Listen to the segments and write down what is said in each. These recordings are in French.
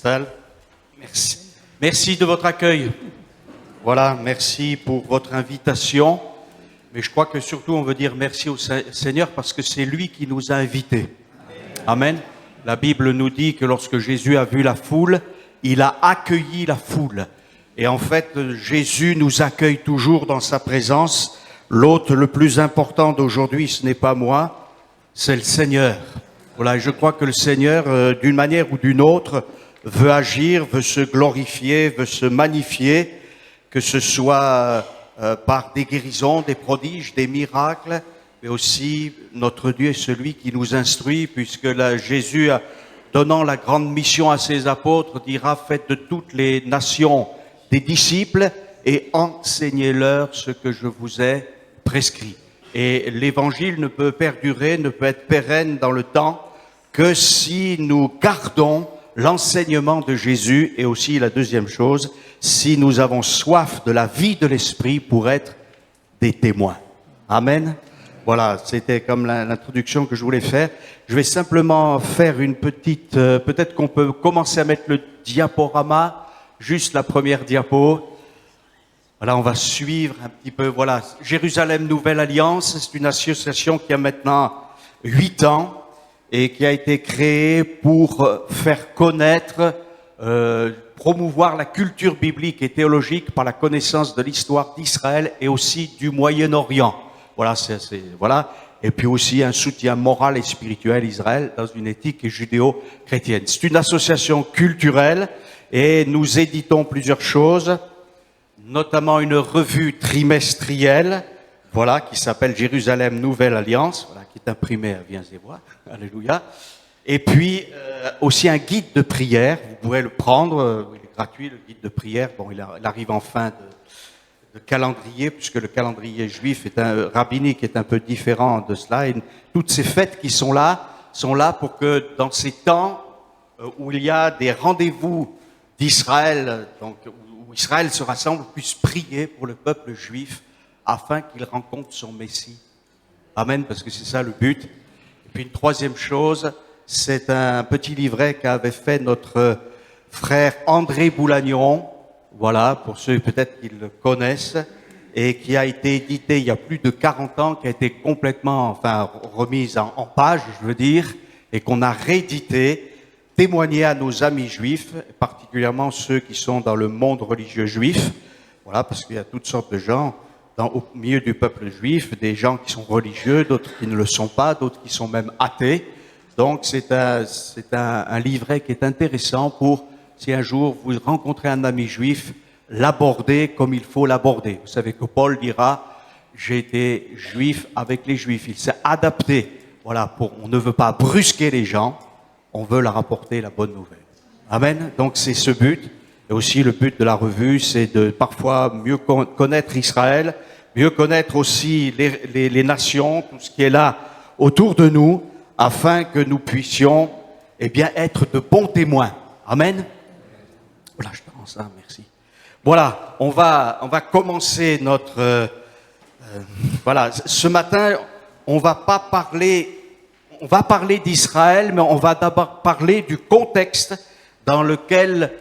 s'installe. Merci. Merci de votre accueil. Voilà, merci pour votre invitation. Mais je crois que surtout on veut dire merci au Seigneur parce que c'est lui qui nous a invités. Amen. La Bible nous dit que lorsque Jésus a vu la foule, il a accueilli la foule. Et en fait, Jésus nous accueille toujours dans sa présence. L'hôte le plus important d'aujourd'hui, ce n'est pas moi, c'est le Seigneur. Voilà, je crois que le Seigneur, d'une manière ou d'une autre, veut agir, veut se glorifier, veut se magnifier, que ce soit par des guérisons, des prodiges, des miracles, mais aussi notre Dieu est celui qui nous instruit, puisque Jésus, donnant la grande mission à ses apôtres, dira « Faites de toutes les nations des disciples et enseignez-leur ce que je vous ai prescrit. » Et l'évangile ne peut perdurer, ne peut être pérenne dans le temps que si nous gardons l'enseignement de Jésus et aussi la deuxième chose, si nous avons soif de la vie de l'Esprit pour être des témoins. Amen. Voilà, c'était comme l'introduction que je voulais faire. Je vais simplement faire une petite... peut-être qu'on peut commencer à mettre le diaporama, juste la première diapo. Voilà, on va suivre un petit peu. Voilà, Jérusalem Nouvelle Alliance, c'est une association qui a maintenant 8 ans et qui a été créée pour faire connaître, promouvoir la culture biblique et théologique par la connaissance de l'histoire d'Israël et aussi du Moyen-Orient. Voilà, voilà. Et puis aussi un soutien moral et spirituel à Israël dans une éthique judéo-chrétienne. C'est une association culturelle et nous éditons plusieurs choses, notamment une revue trimestrielle, voilà, qui s'appelle Jérusalem Nouvelle Alliance, voilà, qui est imprimée à Viens et Vois, alléluia. Et puis aussi un guide de prière, vous pouvez le prendre, il est gratuit le guide de prière. Bon, il arrive en fin de calendrier, puisque le calendrier juif est rabbinique est un peu différent de cela. Et toutes ces fêtes qui sont là pour que dans ces temps où il y a des rendez-vous d'Israël, donc où Israël se rassemble, puisse prier pour le peuple juif afin qu'il rencontre son Messie. Amen, parce que c'est ça le but. Et puis une troisième chose, c'est un petit livret qu'avait fait notre frère André Boulagnon, voilà, pour ceux peut-être qui le connaissent, et qui a été édité il y a plus de 40 ans, qui a été complètement, remise en page, je veux dire, et qu'on a réédité, témoigner à nos amis juifs, particulièrement ceux qui sont dans le monde religieux juif, voilà, parce qu'il y a toutes sortes de gens au milieu du peuple juif, des gens qui sont religieux, d'autres qui ne le sont pas, d'autres qui sont même athées. Donc c'est un livret qui est intéressant pour, si un jour vous rencontrez un ami juif, l'aborder comme il faut l'aborder. Vous savez que Paul dira, j'ai été juif avec les juifs. Il s'est adapté. Voilà, on ne veut pas brusquer les gens, on veut leur apporter la bonne nouvelle. Amen. Donc c'est ce but. Et aussi le but de la revue, c'est de parfois mieux connaître Israël, mieux connaître aussi les nations, tout ce qui est là autour de nous, afin que nous puissions, être de bons témoins. Amen. Voilà, je prends ça, merci. Voilà, on va commencer notre... voilà, ce matin, on va parler d'Israël, mais on va d'abord parler du contexte dans lequel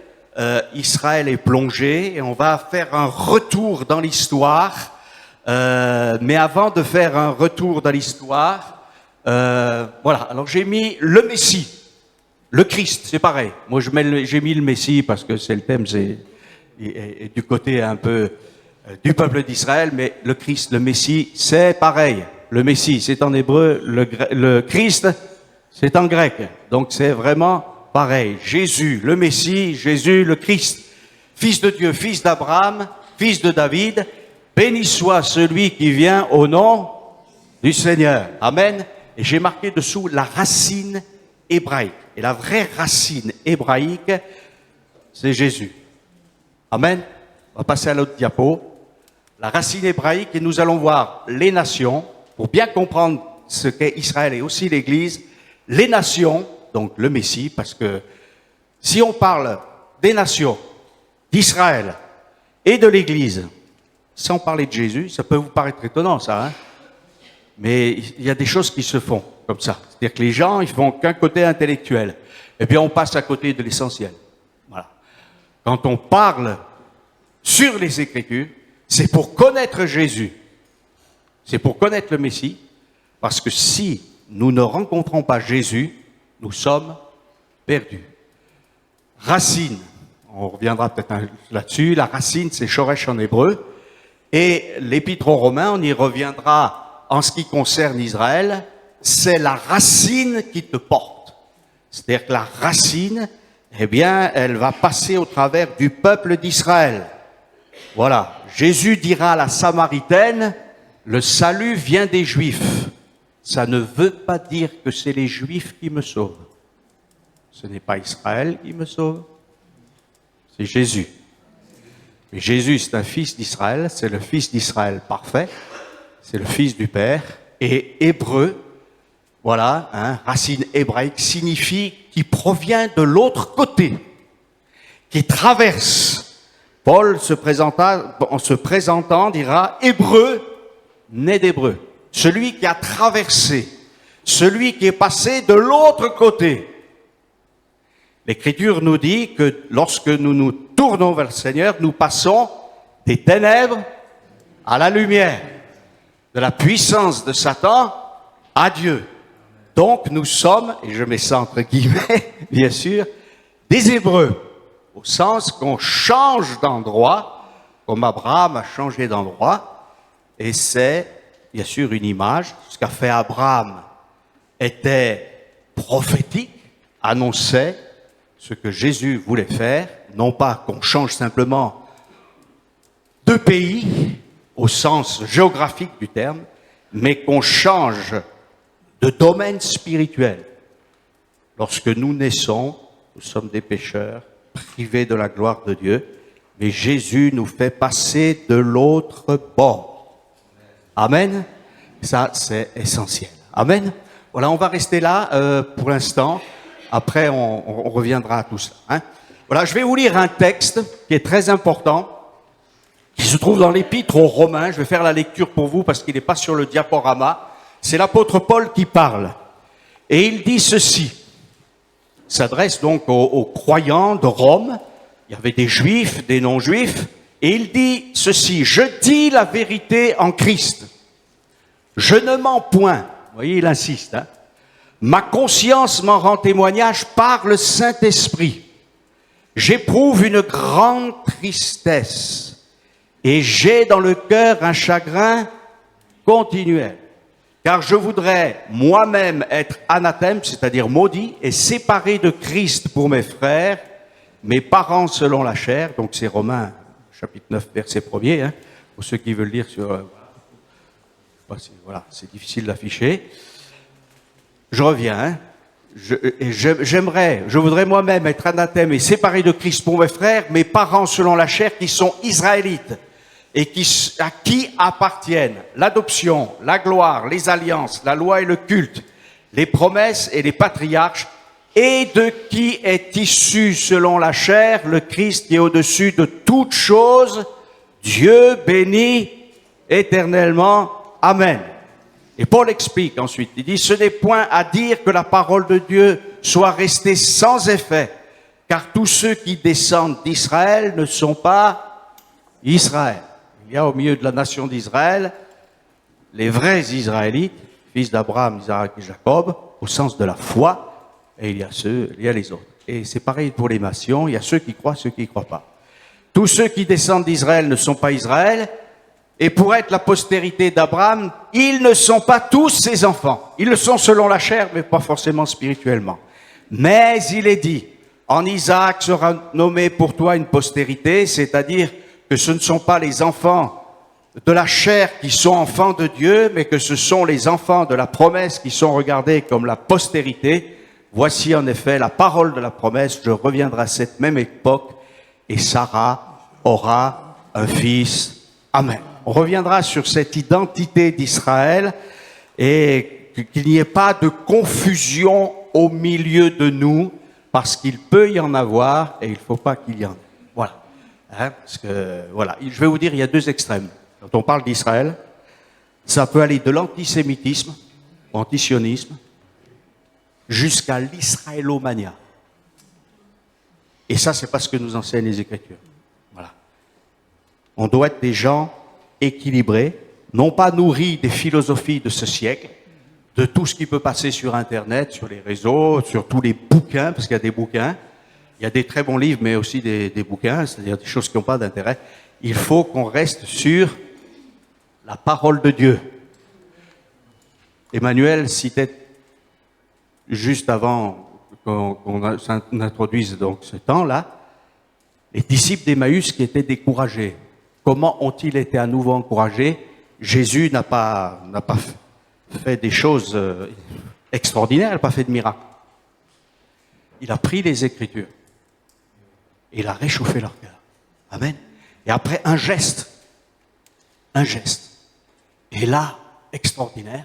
Israël est plongé, et on va faire un retour dans l'histoire. Mais avant de faire un retour dans l'histoire, voilà, alors j'ai mis le Messie. Le Christ, c'est pareil. Moi, j'ai mis le Messie parce que c'est le thème, et du côté un peu du peuple d'Israël, mais le Christ, le Messie, c'est pareil. Le Messie, c'est en hébreu, le Christ, c'est en grec. Donc, c'est vraiment pareil. Jésus, le Messie, Jésus, le Christ, fils de Dieu, fils d'Abraham, fils de David, béni soit celui qui vient au nom du Seigneur. Amen. Et j'ai marqué dessous la racine hébraïque. Et la vraie racine hébraïque, c'est Jésus. Amen. On va passer à l'autre diapo. La racine hébraïque, et nous allons voir les nations, pour bien comprendre ce qu'est Israël et aussi l'Église, les nations, donc le Messie, parce que si on parle des nations, d'Israël et de l'Église, sans parler de Jésus, ça peut vous paraître étonnant, ça, hein? Mais il y a des choses qui se font comme ça. C'est-à-dire que les gens, ils font qu'un côté intellectuel. Et puis on passe à côté de l'essentiel. quand on parle sur les Écritures, c'est pour connaître Jésus. C'est pour connaître le Messie, parce que si nous ne rencontrons pas Jésus, nous sommes perdus. Racine, on reviendra peut-être là-dessus, la racine c'est Shoresh en hébreu, et l'épître aux Romains, on y reviendra en ce qui concerne Israël, c'est la racine qui te porte. C'est-à-dire que la racine, eh bien, elle va passer au travers du peuple d'Israël. Voilà, Jésus dira à la Samaritaine, le salut vient des Juifs. Ça ne veut pas dire que c'est les Juifs qui me sauvent. Ce n'est pas Israël qui me sauve, c'est Jésus. Mais Jésus, c'est un fils d'Israël, c'est le fils d'Israël parfait, c'est le fils du Père, et hébreu, voilà, racine hébraïque, signifie qui provient de l'autre côté, qui traverse. Paul, en se présentant, dira hébreu, né d'hébreu. Celui qui a traversé, celui qui est passé de l'autre côté. L'Écriture nous dit que lorsque nous nous tournons vers le Seigneur, nous passons des ténèbres à la lumière, de la puissance de Satan à Dieu. Donc nous sommes, et je mets ça entre guillemets, bien sûr, des Hébreux, au sens qu'on change d'endroit, comme Abraham a changé d'endroit, et c'est bien sûr une image. Ce qu'a fait Abraham était prophétique, annonçait ce que Jésus voulait faire, non pas qu'on change simplement de pays, au sens géographique du terme, mais qu'on change de domaine spirituel. Lorsque nous naissons, nous sommes des pécheurs, privés de la gloire de Dieu, mais Jésus nous fait passer de l'autre bord. Amen. Ça, c'est essentiel. Amen. Voilà, on va rester là pour l'instant. Après, on reviendra à tout ça. Voilà, je vais vous lire un texte qui est très important, qui se trouve dans l'Épître aux Romains. Je vais faire la lecture pour vous parce qu'il n'est pas sur le diaporama. C'est l'apôtre Paul qui parle. Et il dit ceci. Il s'adresse donc aux croyants de Rome. Il y avait des juifs, des non-juifs. Et il dit ceci. Je dis la vérité en Christ. Je ne mens point. Vous voyez, il insiste. Ma conscience m'en rend témoignage par le Saint-Esprit. J'éprouve une grande tristesse et j'ai dans le cœur un chagrin continuel. Car je voudrais moi-même être anathème, c'est-à-dire maudit, et séparé de Christ pour mes frères, mes parents selon la chair. Donc c'est Romains, chapitre 9, verset 1er, pour ceux qui veulent lire sur... voilà, c'est difficile d'afficher. Je reviens, je voudrais moi-même être anathème et séparé de Christ pour mes frères, mes parents selon la chair qui sont israélites et à qui appartiennent l'adoption, la gloire, les alliances, la loi et le culte, les promesses et les patriarches, et de qui est issu selon la chair le Christ qui est au-dessus de toutes choses, Dieu béni éternellement. Amen. Et Paul explique ensuite, il dit, ce n'est point à dire que la parole de Dieu soit restée sans effet, car tous ceux qui descendent d'Israël ne sont pas Israël. Il y a au milieu de la nation d'Israël les vrais Israélites, fils d'Abraham, Isaac et Jacob, au sens de la foi, et il y a les autres. Et c'est pareil pour les nations, il y a ceux qui croient, ceux qui ne croient pas. Tous ceux qui descendent d'Israël ne sont pas Israël, et pour être la postérité d'Abraham, ils ne sont pas tous ses enfants. Ils le sont selon la chair, mais pas forcément spirituellement. Mais il est dit, en Isaac sera nommé pour toi une postérité, c'est-à-dire que ce ne sont pas les enfants de la chair qui sont enfants de Dieu, mais que ce sont les enfants de la promesse qui sont regardés comme la postérité. Voici en effet la parole de la promesse, je reviendrai à cette même époque, et Sarah aura un fils. Amen. On reviendra sur cette identité d'Israël et qu'il n'y ait pas de confusion au milieu de nous, parce qu'il peut y en avoir et il ne faut pas qu'il y en ait. Voilà. Parce que, voilà. Je vais vous dire, il y a deux extrêmes. Quand on parle d'Israël, ça peut aller de l'antisémitisme, antisionisme, jusqu'à l'israélomania. Et ça, c'est pas ce que nous enseignent les Écritures. Voilà. On doit être des gens équilibrés, non pas nourris des philosophies de ce siècle, de tout ce qui peut passer sur Internet, sur les réseaux, sur tous les bouquins, parce qu'il y a des bouquins. Il y a des très bons livres, mais aussi des bouquins, c'est-à-dire des choses qui n'ont pas d'intérêt. Il faut qu'on reste sur la parole de Dieu. Emmanuel citait, juste avant qu'on introduise donc ce temps-là, les disciples d'Emmaüs qui étaient découragés. Comment ont-ils été à nouveau encouragés? Jésus n'a pas fait des choses extraordinaires, il n'a pas fait de miracles. Il a pris les Écritures et il a réchauffé leur cœur. Amen. Et après, un geste. Et là, extraordinaire,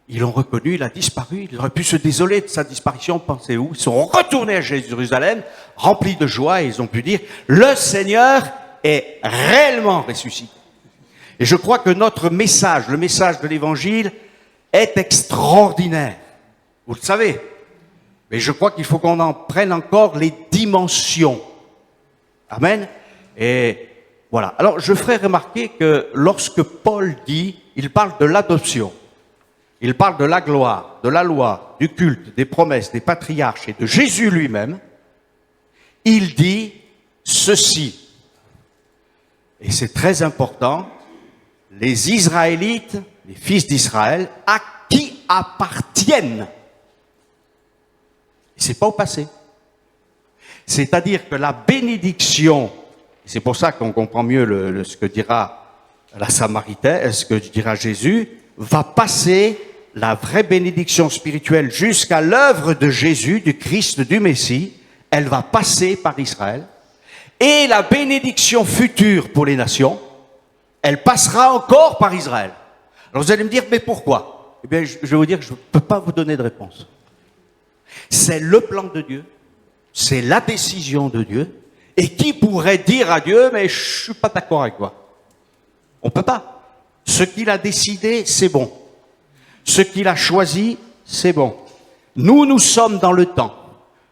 ils l'ont reconnu, il a disparu, il aurait pu se désoler de sa disparition, pensez où? Ils sont retournés à Jérusalem, remplis de joie, et ils ont pu dire, le Seigneur est réellement ressuscité. Et je crois que notre message, le message de l'Évangile, est extraordinaire. Vous le savez. Mais je crois qu'il faut qu'on en prenne encore les dimensions. Amen. Et voilà. Alors, je ferai remarquer que lorsque Paul dit, il parle de l'adoption, il parle de la gloire, de la loi, du culte, des promesses, des patriarches et de Jésus lui-même, il dit ceci. Et c'est très important, les Israélites, les fils d'Israël, à qui appartiennent. Et c'est pas au passé. C'est-à-dire que la bénédiction, c'est pour ça qu'on comprend mieux ce que dira la Samaritaine, ce que dira Jésus, va passer la vraie bénédiction spirituelle jusqu'à l'œuvre de Jésus, du Christ, du Messie, elle va passer par Israël. Et la bénédiction future pour les nations, elle passera encore par Israël. Alors vous allez me dire, mais pourquoi? Eh bien, je vais vous dire que je ne peux pas vous donner de réponse. C'est le plan de Dieu, c'est la décision de Dieu, et qui pourrait dire à Dieu, mais je ne suis pas d'accord avec toi? On ne peut pas. Ce qu'il a décidé, c'est bon. Ce qu'il a choisi, c'est bon. Nous sommes dans le temps.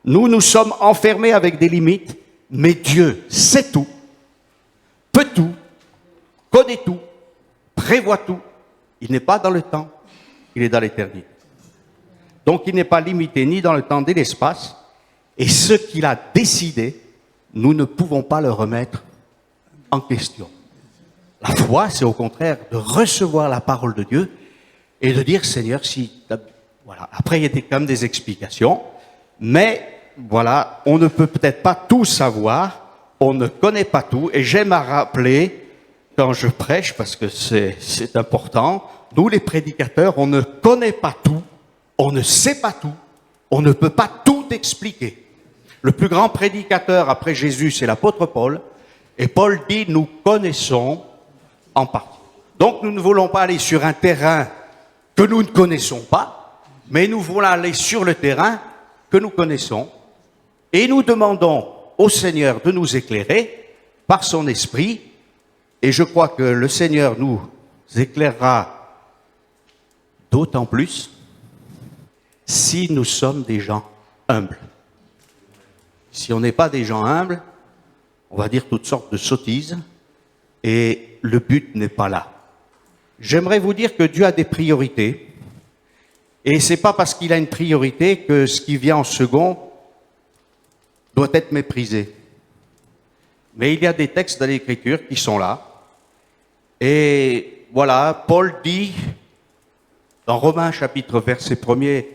Nous sommes enfermés avec des limites, mais Dieu sait tout, peut tout, connaît tout, prévoit tout. Il n'est pas dans le temps, il est dans l'éternité. Donc il n'est pas limité ni dans le temps ni l'espace, et ce qu'il a décidé, nous ne pouvons pas le remettre en question. La foi, c'est au contraire de recevoir la parole de Dieu et de dire, Seigneur, si... Voilà. Après, il y a quand même des explications, mais voilà, on ne peut peut-être pas tout savoir, on ne connaît pas tout, et j'aime à rappeler, quand je prêche, parce que c'est important, nous les prédicateurs, on ne connaît pas tout, on ne sait pas tout, on ne peut pas tout expliquer. Le plus grand prédicateur après Jésus, c'est l'apôtre Paul, et Paul dit, nous connaissons en partie. Donc nous ne voulons pas aller sur un terrain que nous ne connaissons pas, mais nous voulons aller sur le terrain que nous connaissons, et nous demandons au Seigneur de nous éclairer par son esprit, et je crois que le Seigneur nous éclairera d'autant plus si nous sommes des gens humbles. Si on n'est pas des gens humbles, on va dire toutes sortes de sottises, et le but n'est pas là. J'aimerais vous dire que Dieu a des priorités, et c'est pas parce qu'il a une priorité que ce qui vient en second doit être méprisé. Mais il y a des textes dans l'Écriture qui sont là, et voilà, Paul dit, dans Romains chapitre 1er,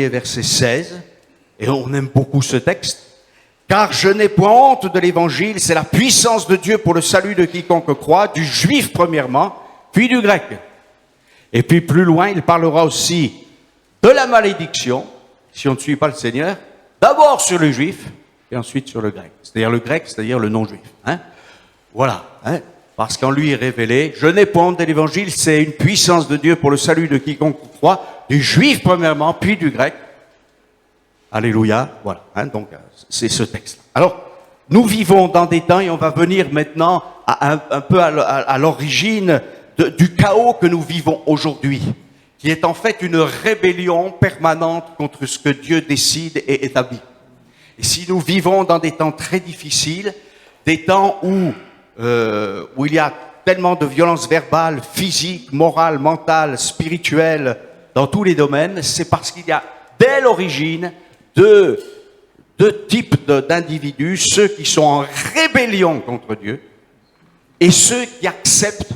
verset 16, et on aime beaucoup ce texte, car je n'ai point honte de l'évangile, c'est la puissance de Dieu pour le salut de quiconque croit, du juif premièrement, puis du grec. Et puis plus loin, il parlera aussi de la malédiction, si on ne suit pas le Seigneur, d'abord sur le juif, et ensuite sur le grec. C'est-à-dire le grec, c'est-à-dire le non-juif. Voilà. Parce qu'en lui est révélé, je n'ai point honte de l'évangile, c'est une puissance de Dieu pour le salut de quiconque croit, du juif premièrement, puis du grec. Alléluia, voilà. Donc, c'est ce texte. Alors, nous vivons dans des temps, et on va venir maintenant un peu à l'origine du chaos que nous vivons aujourd'hui, qui est en fait une rébellion permanente contre ce que Dieu décide et établit. Et si nous vivons dans des temps très difficiles, des temps où il y a tellement de violences verbales, physiques, morales, mentales, spirituelles, dans tous les domaines, c'est parce qu'il y a dès l'origine deux types d'individus, ceux qui sont en rébellion contre Dieu et ceux qui acceptent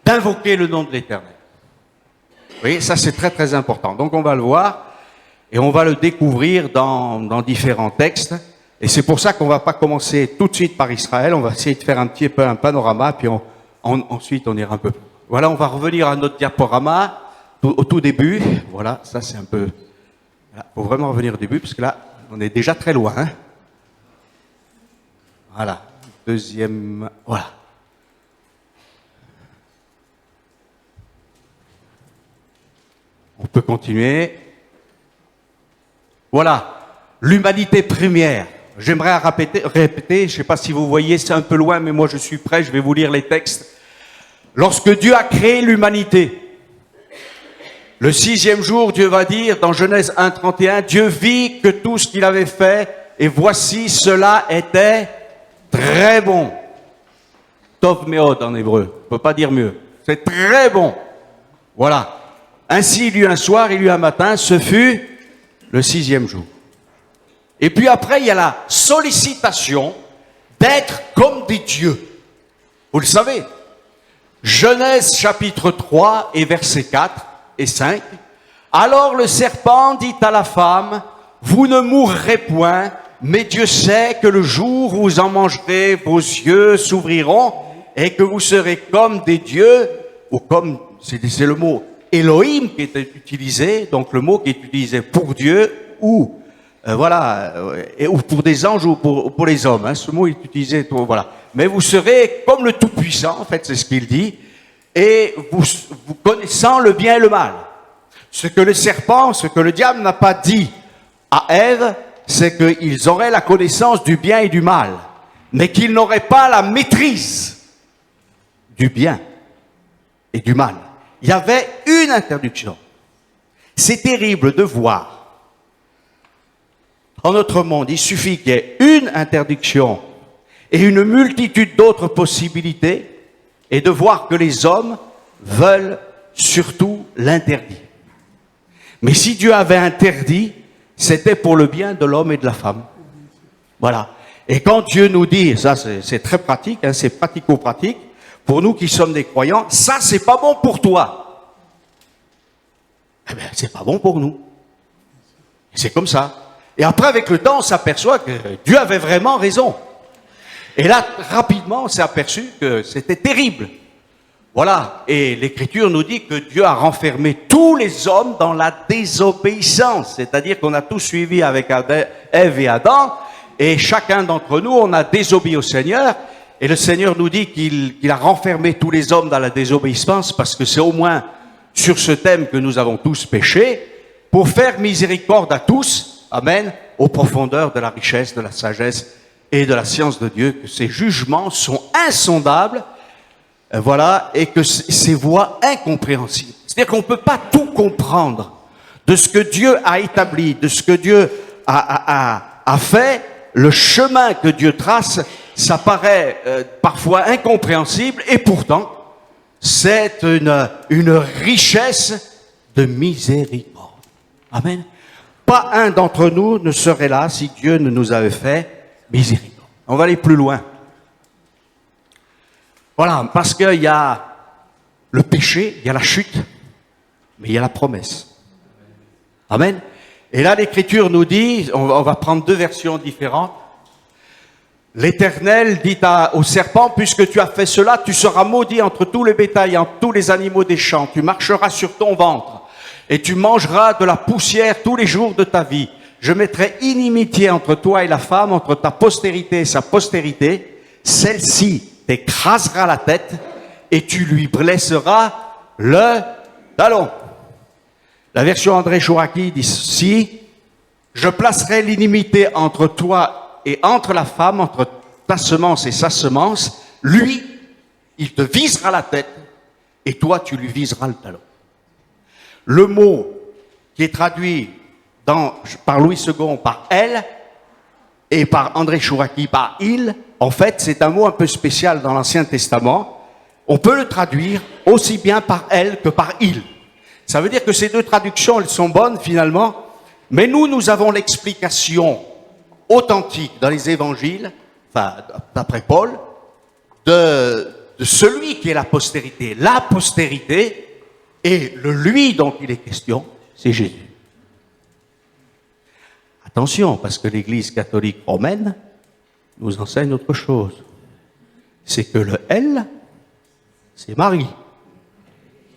d'invoquer le nom de l'Éternel. Vous voyez, ça c'est très très important. Donc on va le voir et on va le découvrir dans différents textes. Et c'est pour ça qu'on ne va pas commencer tout de suite par Israël, on va essayer de faire un petit peu un panorama, puis ensuite on ira un peu. Voilà, on va revenir à notre diaporama au tout début. Voilà, ça c'est un peu... Il faut vraiment revenir au début, parce que là, on est déjà très loin. Hein. Voilà, deuxième... Voilà. On peut continuer. Voilà, l'humanité première. J'aimerais répéter, je ne sais pas si vous voyez, c'est un peu loin, mais moi je suis prêt, je vais vous lire les textes. Lorsque Dieu a créé l'humanité, le 6e jour, Dieu va dire, dans Genèse 1:31, Dieu vit que tout ce qu'il avait fait, et voici, cela était très bon. Tov meod en hébreu, on ne peut pas dire mieux. C'est très bon. Voilà. Ainsi, il y eut un soir, il y eut un matin, ce fut le 6e jour. Et puis après, il y a la sollicitation d'être comme des dieux. Vous le savez. Genèse chapitre 3 et versets 4 et 5. Alors le serpent dit à la femme, vous ne mourrez point, mais Dieu sait que le jour où vous en mangerez, vos yeux s'ouvriront et que vous serez comme des dieux, ou comme, c'est le mot Elohim qui est utilisé, donc le mot qui est utilisé pour Dieu, ou ou pour des anges ou pour les hommes. Hein, ce mot est utilisé, voilà. Mais vous serez comme le Tout-Puissant, en fait, c'est ce qu'il dit, et vous connaissant le bien et le mal. Ce que le serpent, ce que le diable n'a pas dit à Ève, c'est qu'ils auraient la connaissance du bien et du mal, mais qu'ils n'auraient pas la maîtrise du bien et du mal. Il y avait une interdiction. C'est terrible de voir. Dans notre monde, il suffit qu'il y ait une interdiction et une multitude d'autres possibilités et de voir que les hommes veulent surtout l'interdit. Mais si Dieu avait interdit, c'était pour le bien de l'homme et de la femme. Voilà. Et quand Dieu nous dit, ça c'est très pratique, hein, c'est pratico-pratique, pour nous qui sommes des croyants, ça c'est pas bon pour toi. Eh bien, c'est pas bon pour nous. C'est comme ça. Et après, avec le temps, on s'aperçoit que Dieu avait vraiment raison. Et là, rapidement, on s'est aperçu que c'était terrible. Voilà. Et l'Écriture nous dit que Dieu a renfermé tous les hommes dans la désobéissance. C'est-à-dire qu'on a tous suivi avec Ève et Adam, et chacun d'entre nous, on a désobéi au Seigneur. Et le Seigneur nous dit qu'il a renfermé tous les hommes dans la désobéissance, parce que c'est au moins sur ce thème que nous avons tous péché, pour faire miséricorde à tous. Amen, aux profondeurs de la richesse, de la sagesse et de la science de Dieu, que ses jugements sont insondables, voilà, et que ses voies incompréhensibles. C'est-à-dire qu'on ne peut pas tout comprendre de ce que Dieu a établi, de ce que Dieu a fait, le chemin que Dieu trace, ça paraît parfois incompréhensible, et pourtant, c'est une richesse de miséricorde. Amen. Pas un d'entre nous ne serait là si Dieu ne nous avait fait miséricorde. On va aller plus loin. Voilà, parce qu'il y a le péché, il y a la chute, mais il y a la promesse. Amen. Et là, l'Écriture nous dit, on va prendre deux versions différentes. L'Éternel dit au serpent, puisque tu as fait cela, tu seras maudit entre tous les bétails, entre tous les animaux des champs. Tu marcheras sur ton ventre. Et tu mangeras de la poussière tous les jours de ta vie. Je mettrai inimitié entre toi et la femme, entre ta postérité et sa postérité. Celle-ci t'écrasera la tête et tu lui blesseras le talon. La version André Chouraki dit ceci: je placerai l'inimité entre toi et entre la femme, entre ta semence et sa semence. Lui, il te visera la tête et toi, tu lui viseras le talon. Le mot qui est traduit par Louis II par elle, et par André Chouraki, par il, en fait, c'est un mot un peu spécial dans l'Ancien Testament. On peut le traduire aussi bien par elle que par il. Ça veut dire que ces deux traductions, elles sont bonnes finalement, mais nous avons l'explication authentique dans les évangiles, enfin, d'après Paul, de celui qui est la postérité. La postérité et le lui dont il est question, c'est Jésus. Attention, parce que l'Église catholique romaine nous enseigne autre chose. C'est que le elle, c'est Marie.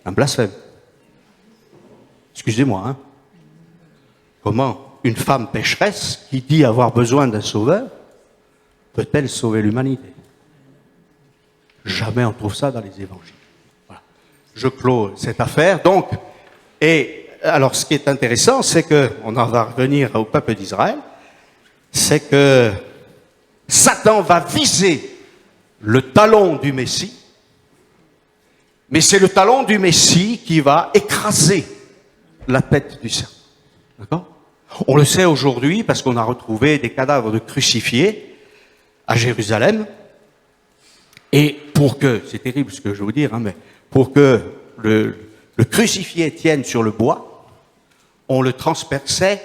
Un blasphème. Excusez-moi, hein. Comment une femme pécheresse qui dit avoir besoin d'un sauveur peut-elle sauver l'humanité? Jamais on trouve ça dans les évangiles. Voilà. Je clôt cette affaire. Donc, et alors ce qui est intéressant, c'est que, on en va revenir au peuple d'Israël, c'est que Satan va viser le talon du Messie, mais c'est le talon du Messie qui va écraser la tête du serpent. D'accord? On le sait aujourd'hui parce qu'on a retrouvé des cadavres de crucifiés à Jérusalem. Et pour que, c'est terrible ce que je vais vous dire, hein, mais pour que le crucifié tienne sur le bois, on le transperçait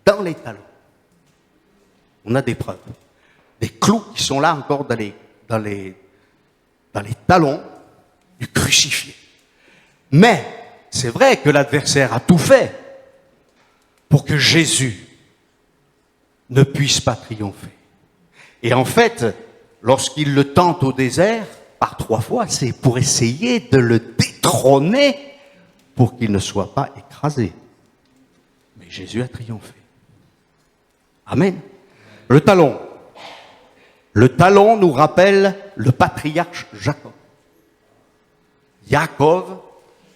dans les talons. On a des preuves. Des clous qui sont là encore dans les talons du crucifié. Mais c'est vrai que l'adversaire a tout fait pour que Jésus ne puisse pas triompher. Et en fait, lorsqu'il le tente au désert, par 3 fois, c'est pour essayer de le détrôner pour qu'il ne soit pas écrasé. Mais Jésus a triomphé. Amen. Le talon. Le talon nous rappelle le patriarche Jacob.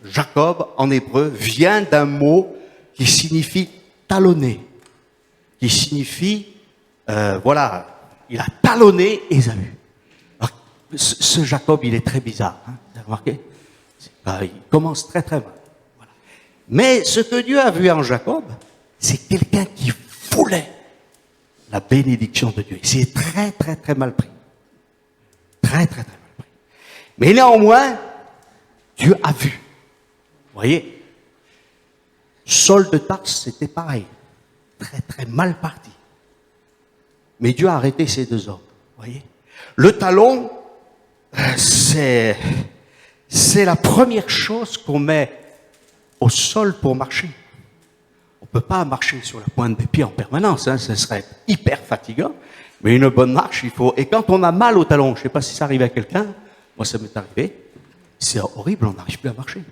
Jacob en hébreu vient d'un mot qui signifie talonner, qui signifie, voilà, il a talonné Ésaü. Alors, ce Jacob, il est très bizarre, hein, vous avez remarqué? Il commence très très mal. Voilà. Mais ce que Dieu a vu en Jacob, c'est quelqu'un qui voulait la bénédiction de Dieu. C'est très très très mal pris. Très très très mal pris. Mais néanmoins, Dieu a vu. Vous voyez, Saul de Tarse, c'était pareil. Très très mal parti. Mais Dieu a arrêté ces 2 hommes. Vous voyez, le talon, c'est la première chose qu'on met au sol pour marcher. On ne peut pas marcher sur la pointe des pieds en permanence, hein, ce serait hyper fatigant. Mais une bonne marche, il faut... Et quand on a mal au talon, je ne sais pas si ça arrive à quelqu'un, moi ça m'est arrivé, c'est horrible, on n'arrive plus à marcher.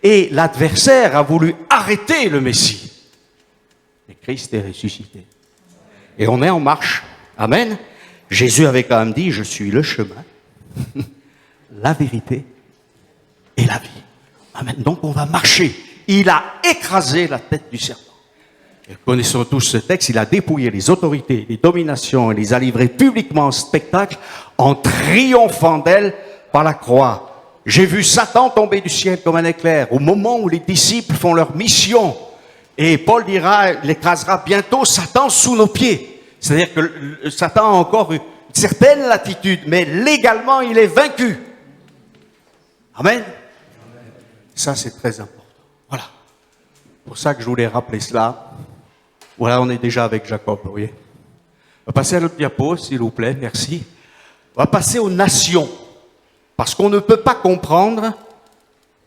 Et l'adversaire a voulu arrêter le Messie. Mais Christ est ressuscité. Et on est en marche. Amen. Jésus avait quand même dit, je suis le chemin, la vérité et la vie. Amen. Donc on va marcher. Il a écrasé la tête du serpent. Et connaissons tous ce texte, il a dépouillé les autorités, les dominations, et les a livrées publiquement en spectacle en triomphant d'elles par la croix. J'ai vu Satan tomber du ciel comme un éclair au moment où les disciples font leur mission. Et Paul dira, il écrasera bientôt Satan sous nos pieds. C'est-à-dire que Satan a encore une certaine latitude, mais légalement il est vaincu. Amen. Ça c'est très important. Voilà. C'est pour ça que je voulais rappeler cela. Voilà, on est déjà avec Jacob, vous voyez. On va passer à l'autre diapo, s'il vous plaît, merci. On va passer aux nations. Parce qu'on ne peut pas comprendre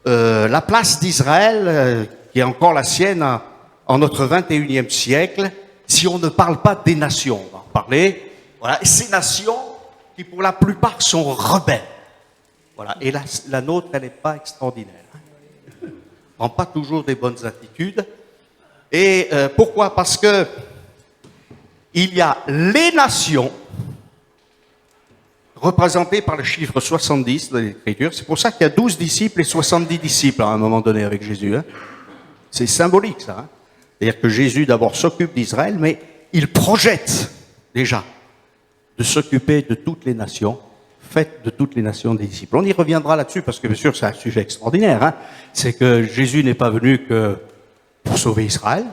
la place d'Israël, qui est encore la sienne en notre 21e siècle, si on ne parle pas des nations. On va en parler. Voilà. Et ces nations qui, pour la plupart, sont rebelles. Voilà. Et la nôtre, elle n'est pas extraordinaire. On ne prend pas toujours des bonnes attitudes. Et pourquoi? Parce que il y a les nations représentées par le chiffre 70 de l'Écriture. C'est pour ça qu'il y a 12 disciples et 70 disciples à un moment donné avec Jésus. Hein. C'est symbolique ça. Hein. C'est-à-dire que Jésus d'abord s'occupe d'Israël, mais il projette déjà de s'occuper de toutes les nations, faites de toutes les nations des disciples. On y reviendra là-dessus parce que bien sûr c'est un sujet extraordinaire. Hein. C'est que Jésus n'est pas venu que pour sauver Israël.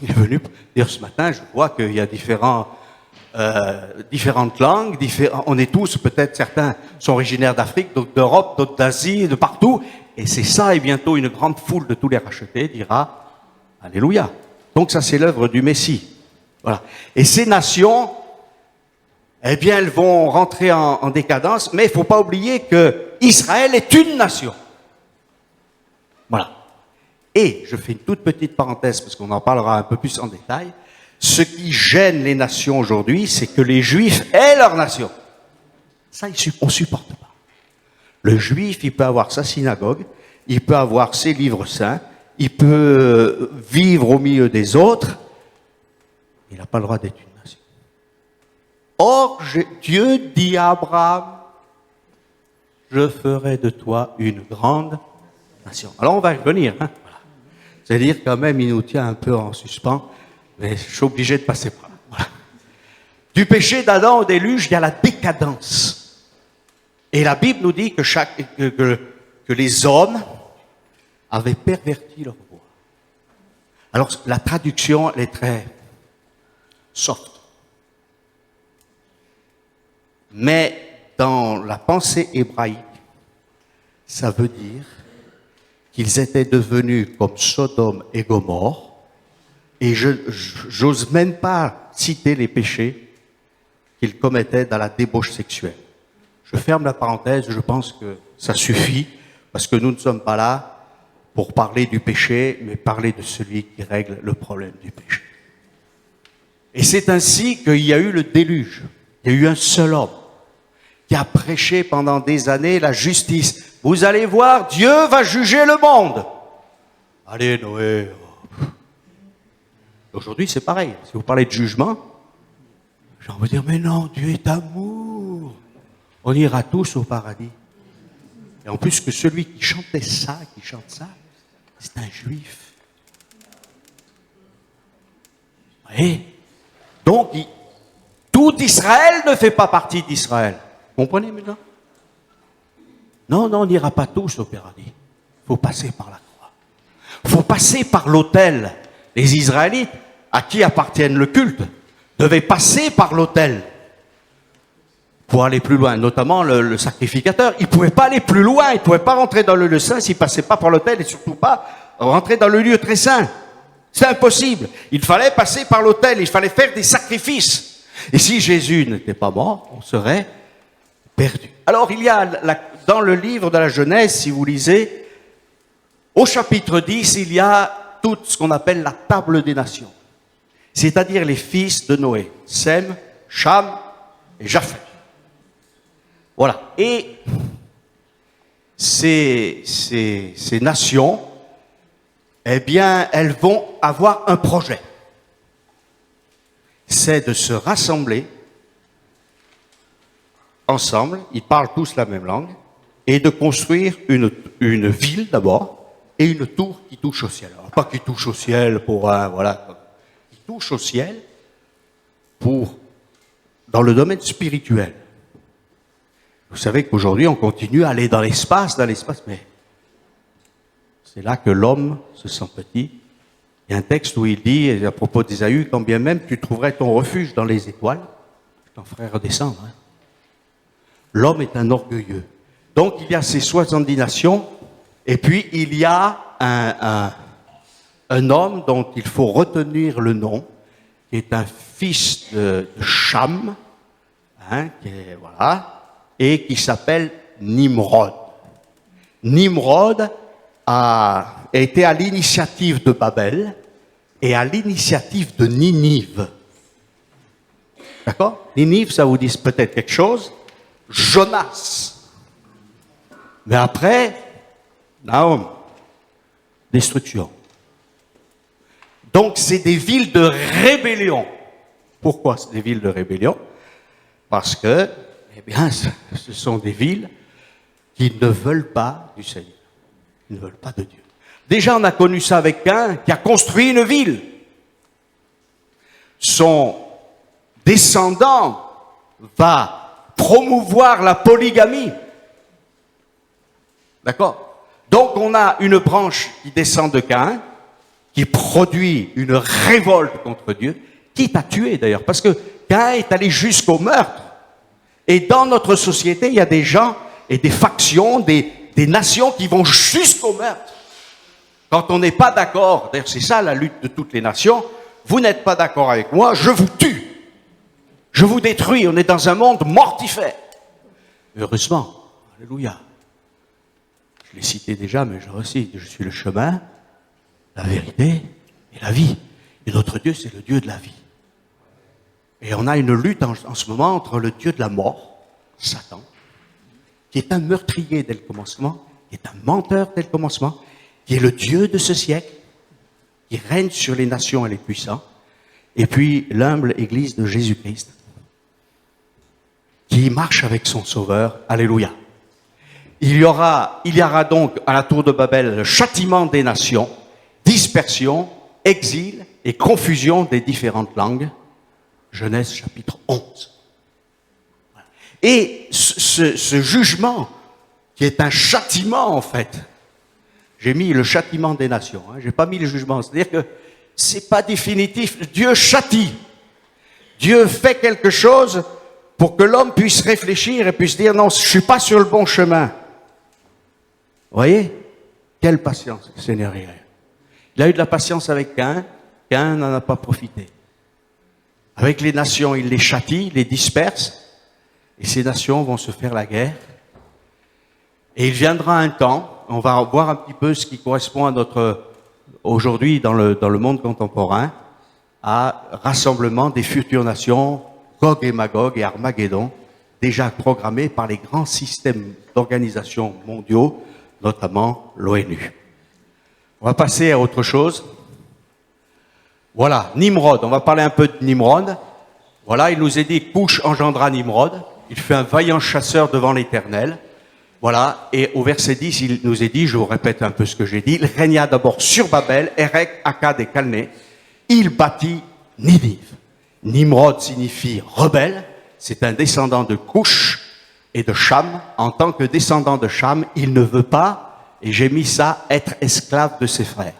Il est venu dire ce matin, je vois qu'il y a différents différentes langues, on est tous, peut-être certains sont originaires d'Afrique, d'autres d'Europe, d'autres d'Asie, de partout. Et c'est ça, et bientôt une grande foule de tous les rachetés dira Alléluia. Donc ça, c'est l'œuvre du Messie. Voilà. Et ces nations, eh bien, elles vont rentrer en décadence, mais il ne faut pas oublier que Israël est une nation. Voilà. Et, je fais une toute petite parenthèse, parce qu'on en parlera un peu plus en détail, ce qui gêne les nations aujourd'hui, c'est que les Juifs aient leur nation. Ça, on ne supporte pas. Le Juif, il peut avoir sa synagogue, il peut avoir ses livres saints, il peut vivre au milieu des autres, il n'a pas le droit d'être une nation. Or, Dieu dit à Abraham, je ferai de toi une grande nation. Alors, on va y revenir. Voilà. C'est-à-dire, quand même, il nous tient un peu en suspens, mais je suis obligé de passer par là. Voilà. Du péché d'Adam au déluge, il y a la décadence. Et la Bible nous dit que les hommes avaient perverti leur voie. Alors, la traduction, elle est très soft. Mais dans la pensée hébraïque, ça veut dire qu'ils étaient devenus comme Sodome et Gomorrhe, et j'ose même pas citer les péchés qu'ils commettaient dans la débauche sexuelle. Je ferme la parenthèse, je pense que ça suffit, parce que nous ne sommes pas là pour parler du péché, mais parler de celui qui règle le problème du péché. Et c'est ainsi qu'il y a eu le déluge. Il y a eu un seul homme qui a prêché pendant des années la justice. Vous allez voir, Dieu va juger le monde. Allez, Noé. Aujourd'hui, c'est pareil. Si vous parlez de jugement, j'ai envie de dire, mais non, Dieu est amour. On ira tous au paradis. Et en plus que celui qui chantait ça, qui chante ça, c'est un juif. Et donc, tout Israël ne fait pas partie d'Israël. Vous comprenez maintenant? Non, on n'ira pas tous au paradis. Il faut passer par la croix. Il faut passer par l'autel. Les Israélites, à qui appartiennent le culte, devaient passer par l'autel pour aller plus loin, notamment le sacrificateur. Il ne pouvait pas aller plus loin, il ne pouvait pas rentrer dans le lieu saint s'il ne passait pas par l'autel et surtout pas rentrer dans le lieu très saint. C'est impossible. Il fallait passer par l'autel, il fallait faire des sacrifices. Et si Jésus n'était pas mort, on serait perdu. Alors il y a, dans le livre de la Genèse, si vous lisez, au chapitre 10, il y a tout ce qu'on appelle la table des nations. C'est-à-dire les fils de Noé, Sem, Cham et Japheth. Voilà. Et ces nations, eh bien, elles vont avoir un projet. C'est de se rassembler ensemble, ils parlent tous la même langue, et de construire une ville d'abord, et une tour qui touche au ciel. Alors, pas qui touche au ciel pour un, voilà, qui touche au ciel dans le domaine spirituel. Vous savez qu'aujourd'hui, on continue à aller dans l'espace, mais c'est là que l'homme se sent petit. Il y a un texte où il dit, à propos d'Ésaü, quand bien même tu trouverais ton refuge dans les étoiles, je t'en ferai redescendre. Hein. L'homme est un orgueilleux. Donc, il y a ces 70 nations, et puis il y a un homme dont il faut retenir le nom, qui est un fils de Cham, hein, voilà, et qui s'appelle Nimrod. Nimrod a été à l'initiative de Babel et à l'initiative de Ninive. D'accord? Ninive, ça vous dit peut-être quelque chose. Jonas. Mais après, Nahum. Destruction. Donc, c'est des villes de rébellion. Pourquoi c'est des villes de rébellion? Parce que, eh bien, ce sont des villes qui ne veulent pas du Seigneur. Ils ne veulent pas de Dieu. Déjà, on a connu ça avec Caïn qui a construit une ville. Son descendant va promouvoir la polygamie. D'accord? Donc, on a une branche qui descend de Caïn, qui produit une révolte contre Dieu, quitte à tuer d'ailleurs. Parce que Caïn est allé jusqu'au meurtre. Et dans notre société, il y a des gens et des factions, des nations qui vont jusqu'au meurtre. Quand on n'est pas d'accord, d'ailleurs c'est ça la lutte de toutes les nations, vous n'êtes pas d'accord avec moi, je vous tue. Je vous détruis, on est dans un monde mortifère. Heureusement, alléluia. Je l'ai cité déjà, mais je recite, je suis le chemin, la vérité et la vie. Et notre Dieu, c'est le Dieu de la vie. Et on a une lutte en ce moment entre le Dieu de la mort, Satan, qui est un meurtrier dès le commencement, qui est un menteur dès le commencement, qui est le Dieu de ce siècle, qui règne sur les nations et les puissants, et puis l'humble Église de Jésus-Christ, qui marche avec son Sauveur. Alléluia. Il y aura donc à la tour de Babel le châtiment des nations, dispersion, exil et confusion des différentes langues. Genèse chapitre 11. Et ce jugement, qui est un châtiment en fait, j'ai mis le châtiment des nations, hein, j'ai pas mis le jugement, c'est-à-dire que c'est pas définitif, Dieu châtie. Dieu fait quelque chose pour que l'homme puisse réfléchir et puisse dire non, je suis pas sur le bon chemin. Vous voyez? Quelle patience, le Seigneur il a eu. Il a eu de la patience avec Caïn, Caïn n'en a pas profité. Avec les nations, il les châtie, les disperse, et ces nations vont se faire la guerre. Et il viendra un temps, on va voir un petit peu ce qui correspond à notre, aujourd'hui dans le monde contemporain, à rassemblement des futures nations, Gog et Magog et Armageddon, déjà programmés par les grands systèmes d'organisation mondiaux, notamment l'ONU. On va passer à autre chose. Voilà, Nimrod, on va parler un peu de Nimrod. Voilà, il nous est dit, Couche engendra Nimrod, il fut un vaillant chasseur devant l'Éternel. Voilà, et au verset 10, il nous est dit, je vous répète un peu ce que j'ai dit, il régna d'abord sur Babel, Érec, Akkad et Calné. Il bâtit Ninive. Nimrod signifie rebelle, c'est un descendant de Couche et de Cham. En tant que descendant de Cham, il ne veut pas, et j'ai mis ça, être esclave de ses frères.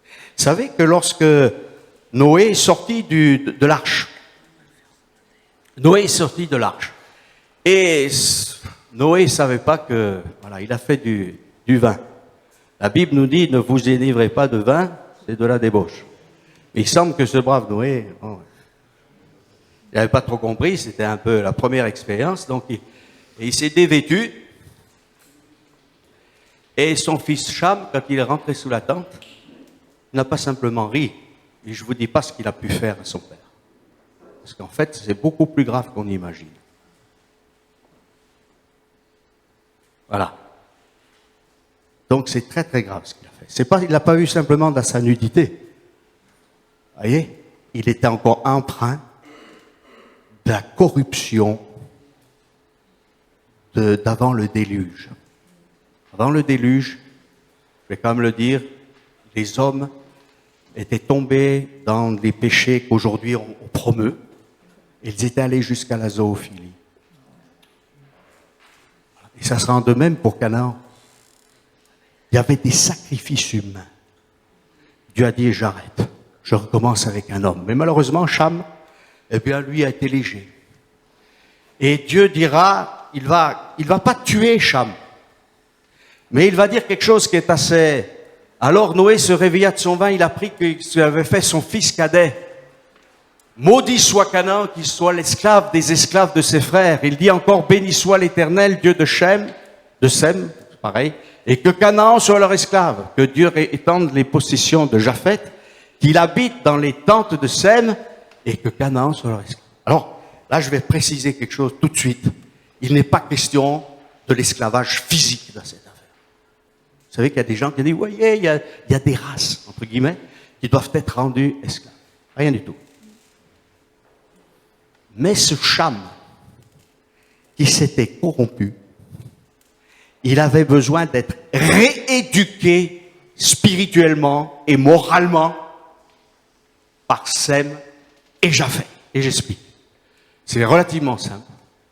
Vous savez que lorsque Noé est sorti de l'arche, Noé est sorti de l'arche, et Noé ne savait pas que, voilà, il a fait du vin. La Bible nous dit, ne vous enivrez pas de vin, c'est de la débauche. Mais il semble que ce brave Noé, bon, il n'avait pas trop compris, c'était un peu la première expérience, donc il s'est dévêtu, et son fils Cham, quand il est rentré sous la tente, il n'a pas simplement ri, et je ne vous dis pas ce qu'il a pu faire à son père. Parce qu'en fait, c'est beaucoup plus grave qu'on imagine. Voilà. Donc c'est très très grave ce qu'il a fait. C'est pas, il l'a pas eu simplement dans sa nudité. Vous voyez, il était encore empreint de la corruption d'avant le déluge. Avant le déluge, je vais quand même le dire, les hommes étaient tombés dans des péchés qu'aujourd'hui on promeut. Ils étaient allés jusqu'à la zoophilie. Et ça sera de même pour Canaan. Il y avait des sacrifices humains. Dieu a dit, j'arrête. Je recommence avec un homme. Mais malheureusement, Cham, eh bien, lui a été léger. Et Dieu dira, il va pas tuer Cham. Mais il va dire quelque chose qui est assez... Alors Noé se réveilla de son vin, il apprit qu'il avait fait son fils cadet. Maudit soit Canaan, qu'il soit l'esclave des esclaves de ses frères. Il dit encore, béni soit l'Éternel, Dieu de Sem, pareil, et que Canaan soit leur esclave, que Dieu étende les possessions de Japheth, qu'il habite dans les tentes de Sem, et que Canaan soit leur esclave. Alors, là, je vais préciser quelque chose tout de suite. Il n'est pas question de l'esclavage physique dans cette affaire. Vous savez qu'il y a des gens qui disent, voyez, il y a des races, entre guillemets, qui doivent être rendues esclaves. Rien du tout. Mais ce Cham, qui s'était corrompu, il avait besoin d'être rééduqué spirituellement et moralement par Sem et Japheth. Et j'explique. C'est relativement simple.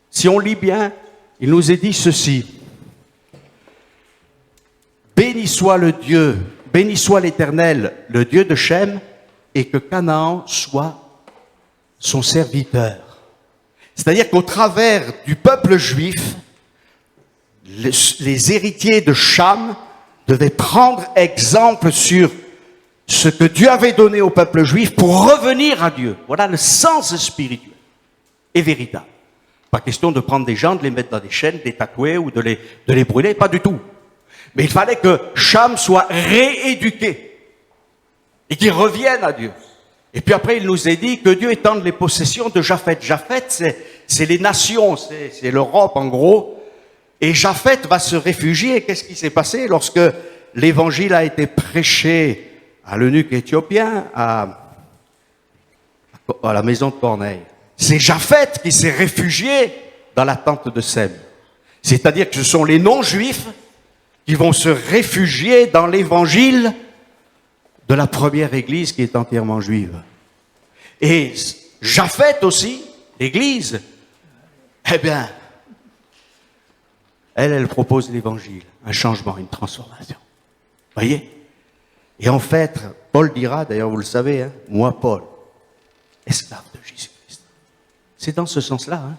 Si on lit bien, il nous est dit ceci. Béni soit le Dieu, béni soit l'Éternel, le Dieu de Shem, et que Canaan soit son serviteur. C'est-à-dire qu'au travers du peuple juif, les héritiers de Cham devaient prendre exemple sur ce que Dieu avait donné au peuple juif pour revenir à Dieu. Voilà le sens spirituel et véritable. Pas question de prendre des gens, de les mettre dans des chaînes, de les tatouer ou de les brûler, pas du tout. Mais il fallait que Cham soit rééduqué et qu'il revienne à Dieu. Et puis après, il nous est dit que Dieu étende les possessions de Japheth. Japheth, c'est les nations, c'est l'Europe en gros. Et Japheth va se réfugier. Et qu'est-ce qui s'est passé lorsque l'évangile a été prêché à l'eunuque éthiopien, à la maison de Corneille? C'est Japheth qui s'est réfugié dans la tente de Sem. C'est-à-dire que ce sont les non-juifs qui vont se réfugier dans l'évangile de la première église qui est entièrement juive. Et Japheth aussi, l'église, eh bien, elle propose l'évangile, un changement, une transformation. Voyez? Et en fait, Paul dira, d'ailleurs vous le savez, hein, moi Paul, esclave de Jésus-Christ. C'est dans ce sens-là. Hein.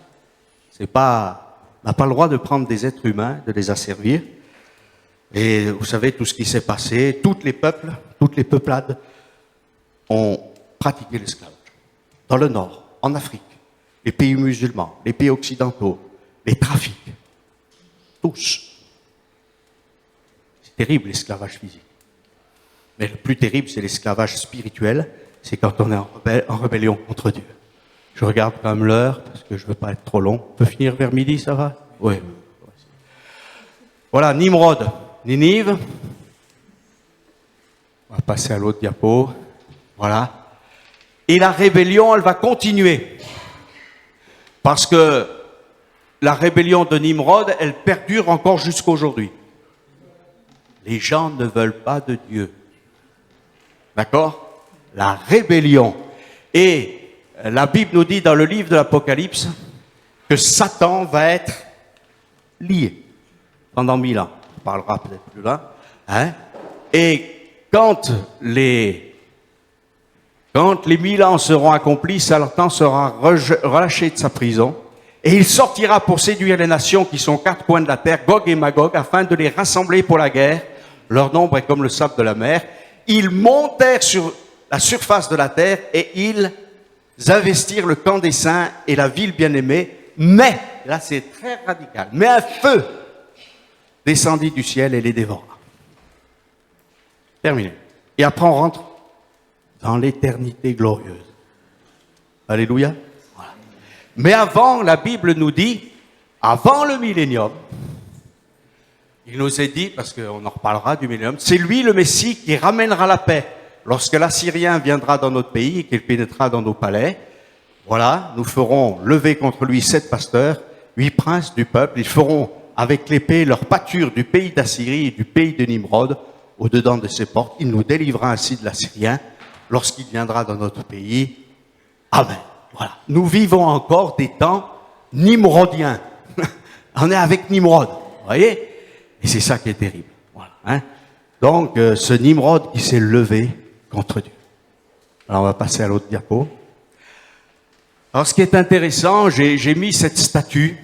On n'a pas le droit de prendre des êtres humains, de les asservir. Et vous savez tout ce qui s'est passé, tous les peuples, toutes les peuplades ont pratiqué l'esclavage. Dans le Nord, en Afrique, les pays musulmans, les pays occidentaux, les trafics. Tous. C'est terrible l'esclavage physique. Mais le plus terrible, c'est l'esclavage spirituel. C'est quand on est en rébellion contre Dieu. Je regarde quand même l'heure, parce que je ne veux pas être trop long. On peut finir vers midi, ça va? Oui. Voilà, Nimrod, Ninive. On va passer à l'autre diapo. Voilà. Et la rébellion, elle va continuer. Parce que la rébellion de Nimrod, elle perdure encore jusqu'à aujourd'hui. Les gens ne veulent pas de Dieu. D'accord? La rébellion. Et la Bible nous dit dans le livre de l'Apocalypse que Satan va être lié pendant 1000 ans. On parlera peut-être plus là. Hein? Et quand les 1000 ans seront accomplis, Satan sera relâché de sa prison et il sortira pour séduire les nations qui sont aux quatre coins de la terre, Gog et Magog, afin de les rassembler pour la guerre. Leur nombre est comme le sable de la mer. Ils montèrent sur la surface de la terre et ils investirent le camp des saints et la ville bien-aimée. Mais, là c'est très radical, mais un feu descendit du ciel et les dévora. Terminé. Et après on rentre dans l'éternité glorieuse. Alléluia. Voilà. Mais avant, la Bible nous dit, avant le millénium, il nous est dit, parce qu'on en reparlera du millénium, c'est lui le Messie qui ramènera la paix. Lorsque l'Assyrien viendra dans notre pays et qu'il pénétrera dans nos palais, voilà, nous ferons lever contre lui 7 pasteurs, 8 princes du peuple. Ils feront avec l'épée leur pâture du pays d'Assyrie et du pays de Nimrod au-dedans de ses portes. Il nous délivrera ainsi de l'Assyrien lorsqu'il viendra dans notre pays. Amen. Voilà. Nous vivons encore des temps nimrodiens. On est avec Nimrod, vous voyez? Et c'est ça qui est terrible. Voilà, hein? Donc, ce Nimrod qui s'est levé contre Dieu. Alors, on va passer à l'autre diapo. Alors, ce qui est intéressant, j'ai mis cette statue,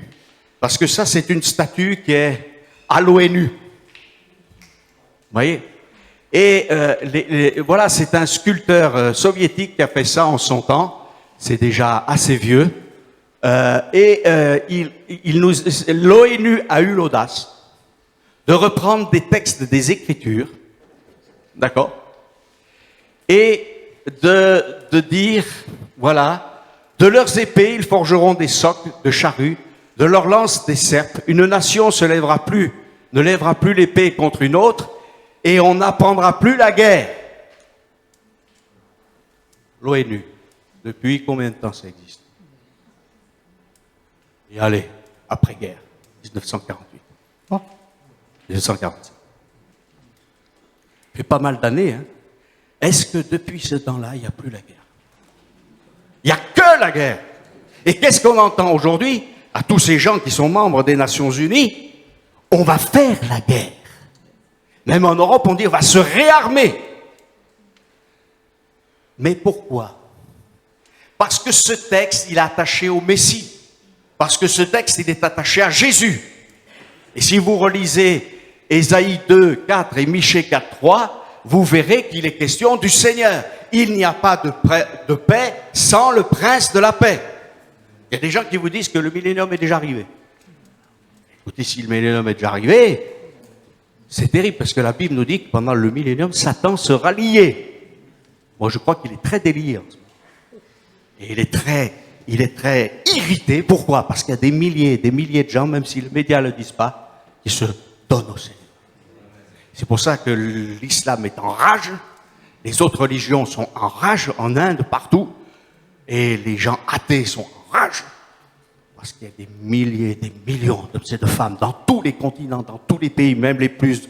parce que ça, c'est une statue qui est à l'ONU. Vous voyez? Et voilà, c'est un sculpteur soviétique qui a fait ça en son temps. C'est déjà assez vieux. L'ONU a eu l'audace de reprendre des textes des Écritures, d'accord, et de dire, voilà, de leurs épées, ils forgeront des socs de charrues, de leurs lances des serpes. Une nation ne lèvera plus l'épée contre une autre, et on n'apprendra plus la guerre. L'ONU, depuis combien de temps ça existe? Et allez, après-guerre, 1948. Oh. 1947. Ça fait pas mal d'années, hein. Est-ce que depuis ce temps-là, il n'y a plus la guerre? Il n'y a que la guerre. Et qu'est-ce qu'on entend aujourd'hui à tous ces gens qui sont membres des Nations Unies? On va faire la guerre. Même en Europe, on dit on va se réarmer. Mais pourquoi? Parce que ce texte, il est attaché au Messie. Parce que ce texte, il est attaché à Jésus. Et si vous relisez Ésaïe 2, 4 et Michée 4, 3, vous verrez qu'il est question du Seigneur. Il n'y a pas de paix sans le prince de la paix. Il y a des gens qui vous disent que le millénium est déjà arrivé. Écoutez, si le millénium est déjà arrivé, c'est terrible parce que la Bible nous dit que pendant le millénium, Satan sera lié. Moi, je crois qu'il est très délié en ce moment. Et il est très irrité. Pourquoi? Parce qu'il y a des milliers de gens, même si les médias ne le disent pas, qui se donnent au Seigneur. C'est pour ça que l'islam est en rage, les autres religions sont en rage, en Inde, partout, et les gens athées sont en rage, parce qu'il y a des milliers, des millions d'hommes et de femmes dans tous les continents, dans tous les pays, même les plus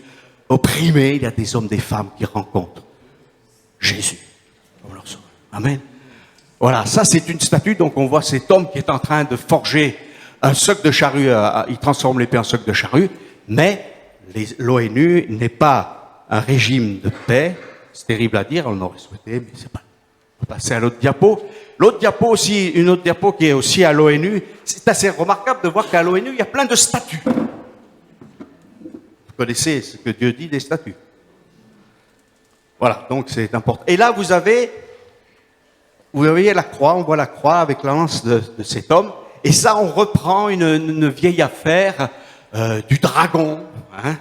opprimés, il y a des hommes, des femmes qui rencontrent Jésus comme leur sauveur. Amen. Voilà, ça c'est une statue, donc on voit cet homme qui est en train de forger un soc de charrue, il transforme l'épée en soc de charrue, mais l'ONU n'est pas un régime de paix, c'est terrible à dire, on aurait souhaité, mais c'est pas. On va passer à l'autre diapo. L'autre diapo aussi, une autre diapo qui est aussi à l'ONU, c'est assez remarquable de voir qu'à l'ONU, il y a plein de statues. Vous connaissez ce que Dieu dit des statues. Voilà, donc c'est important. Et là, vous voyez la croix, on voit la croix avec la lance de cet homme, et ça, on reprend une vieille affaire du dragon, hein,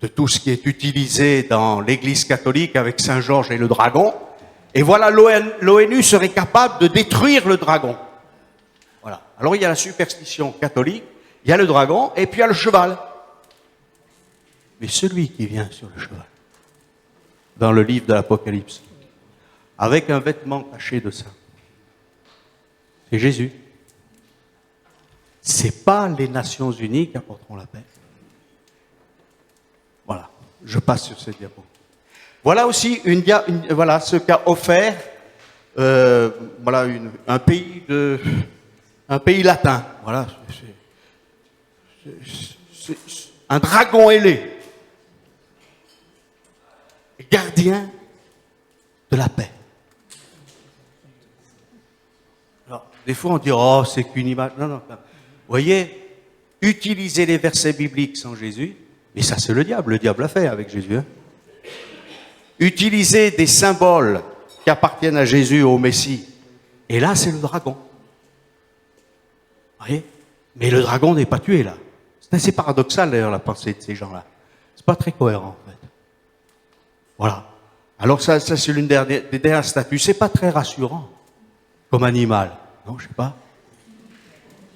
de tout ce qui est utilisé dans l'Église catholique avec Saint Georges et le dragon. Et voilà, l'ONU serait capable de détruire le dragon. Voilà. Alors il y a la superstition catholique, il y a le dragon, et puis il y a le cheval. Mais celui qui vient sur le cheval, dans le livre de l'Apocalypse, avec un vêtement taché de sang, c'est Jésus. C'est pas les Nations Unies qui apporteront la paix. Voilà, je passe sur cette diapo. Voilà aussi voilà ce qu'a offert voilà un pays latin. Voilà, c'est un dragon ailé, gardien de la paix. Alors, des fois on dit oh c'est qu'une image. Non, non. Vous voyez, utiliser les versets bibliques sans Jésus. Et ça, c'est le diable l'a fait avec Jésus. Hein. Utiliser des symboles qui appartiennent à Jésus, au Messie. Et là, c'est le dragon. Vous voyez? Mais le dragon n'est pas tué, là. C'est assez paradoxal, d'ailleurs, la pensée de ces gens-là. C'est pas très cohérent, en fait. Voilà. Alors, ça c'est l'une des dernières statues. C'est pas très rassurant, comme animal. Non, je sais pas.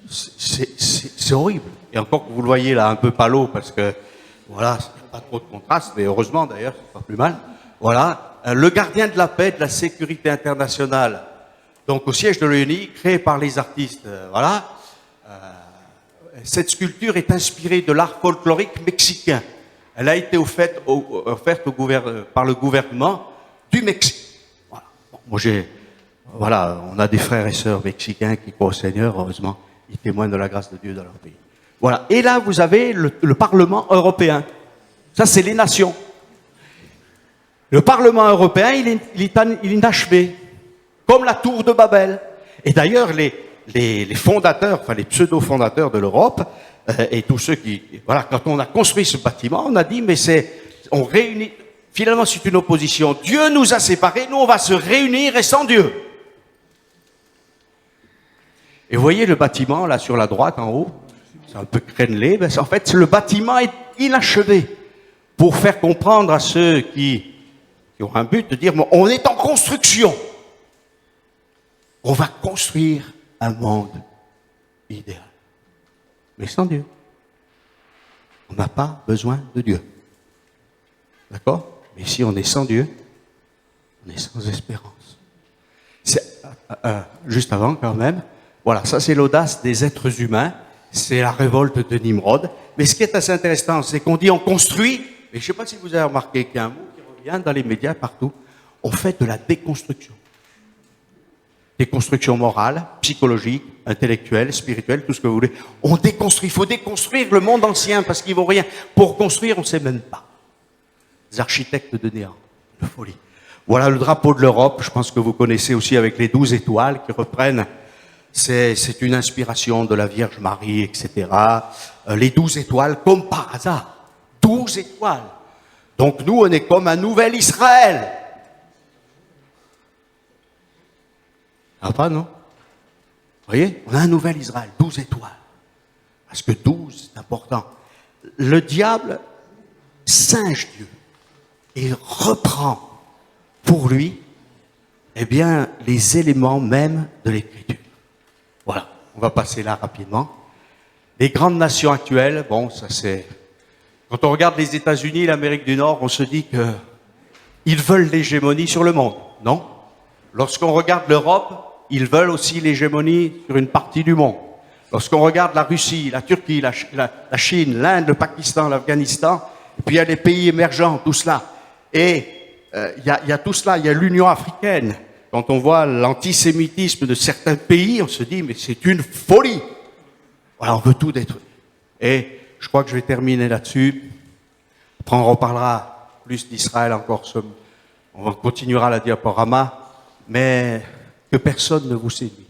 C'est horrible. Et encore que vous le voyez, là, un peu palo, parce que voilà, pas trop de contraste, mais heureusement d'ailleurs, c'est pas plus mal. Voilà, le gardien de la paix, de la sécurité internationale, donc au siège de l'ONU, créé par les artistes. Voilà, cette sculpture est inspirée de l'art folklorique mexicain. Elle a été offerte par le gouvernement du Mexique. Voilà. Bon, moi on a des frères et sœurs mexicains qui croient au Seigneur, heureusement, ils témoignent de la grâce de Dieu dans leur pays. Voilà. Et là, vous avez le Parlement européen. Ça, c'est les nations. Le Parlement européen, il est inachevé, comme la tour de Babel. Et d'ailleurs, les fondateurs, enfin les pseudo-fondateurs de l'Europe, et tous ceux qui... Voilà, quand on a construit ce bâtiment, on a dit, mais on réunit... Finalement, c'est une opposition. Dieu nous a séparés, nous, on va se réunir et sans Dieu. Et vous voyez le bâtiment, là, sur la droite, en haut, c'est un peu crénelé, mais en fait, le bâtiment est inachevé pour faire comprendre à ceux qui ont un but de dire, on est en construction. On va construire un monde idéal. Mais sans Dieu. On n'a pas besoin de Dieu. D'accord? Mais si on est sans Dieu, on est sans espérance. Juste avant, quand même, voilà, ça c'est l'audace des êtres humains. C'est la révolte de Nimrod. Mais ce qui est assez intéressant, c'est qu'on dit on construit, mais je ne sais pas si vous avez remarqué qu'il y a un mot qui revient dans les médias partout, on fait de la déconstruction. Déconstruction morale, psychologique, intellectuelle, spirituelle, tout ce que vous voulez. On déconstruit, il faut déconstruire le monde ancien parce qu'il ne vaut rien. Pour construire, on ne sait même pas. Des architectes de néant, de folie. Voilà le drapeau de l'Europe, je pense que vous connaissez aussi avec les 12 étoiles qui reprennent, c'est une inspiration de la Vierge Marie, etc. Les 12 étoiles, comme par hasard, 12 étoiles. Donc nous, on est comme un nouvel Israël. Ah pas, non? Vous voyez, on a un nouvel Israël, 12 étoiles. Parce que 12, c'est important. Le diable singe Dieu et reprend pour lui, eh bien, les éléments même de l'Écriture. Voilà, on va passer là rapidement. Les grandes nations actuelles, bon, ça c'est... Quand on regarde les États-Unis, l'Amérique du Nord, on se dit qu'ils veulent l'hégémonie sur le monde, non? Lorsqu'on regarde l'Europe, ils veulent aussi l'hégémonie sur une partie du monde. Lorsqu'on regarde la Russie, la Turquie, la Chine, l'Inde, le Pakistan, l'Afghanistan, et puis il y a les pays émergents, tout cela. Et il y a tout cela, il y a l'Union africaine. Quand on voit l'antisémitisme de certains pays, on se dit, mais c'est une folie. Voilà, on veut tout détruire. Et je crois que je vais terminer là-dessus. Après, on reparlera plus d'Israël encore. On continuera la diaporama, mais que personne ne vous séduise.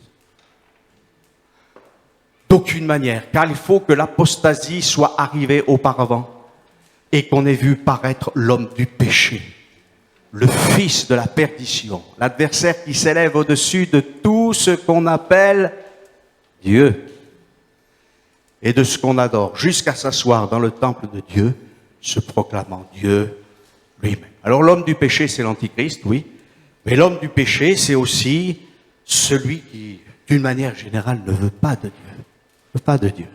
D'aucune manière, car il faut que l'apostasie soit arrivée auparavant et qu'on ait vu paraître l'homme du péché, le fils de la perdition, l'adversaire qui s'élève au-dessus de tout ce qu'on appelle Dieu et de ce qu'on adore, jusqu'à s'asseoir dans le temple de Dieu, se proclamant Dieu lui-même. Alors l'homme du péché, c'est l'Antichrist, oui, mais l'homme du péché, c'est aussi celui qui, d'une manière générale, ne veut pas de Dieu. Je veux pas de Dieu.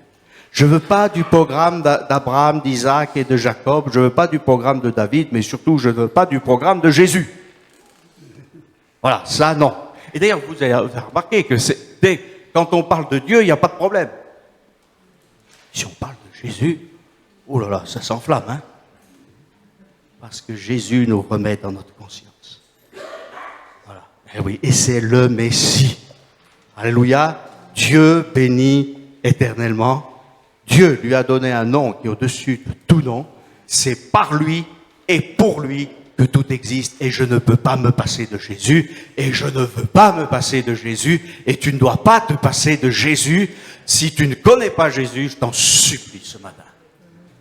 Je veux pas du programme d'Abraham, d'Isaac et de Jacob. Je veux pas du programme de David, mais surtout, je veux pas du programme de Jésus. Voilà, ça, non. Et d'ailleurs, vous avez remarqué que quand on parle de Dieu, il n'y a pas de problème. Si on parle de Jésus, oh là là, ça s'enflamme, hein. Parce que Jésus nous remet dans notre conscience. Voilà. Et oui, et c'est le Messie. Alléluia. Dieu bénit éternellement. Dieu lui a donné un nom qui est au-dessus de tout nom. C'est par lui et pour lui que tout existe. Et je ne peux pas me passer de Jésus. Et je ne veux pas me passer de Jésus. Et tu ne dois pas te passer de Jésus. Si tu ne connais pas Jésus, je t'en supplie ce matin.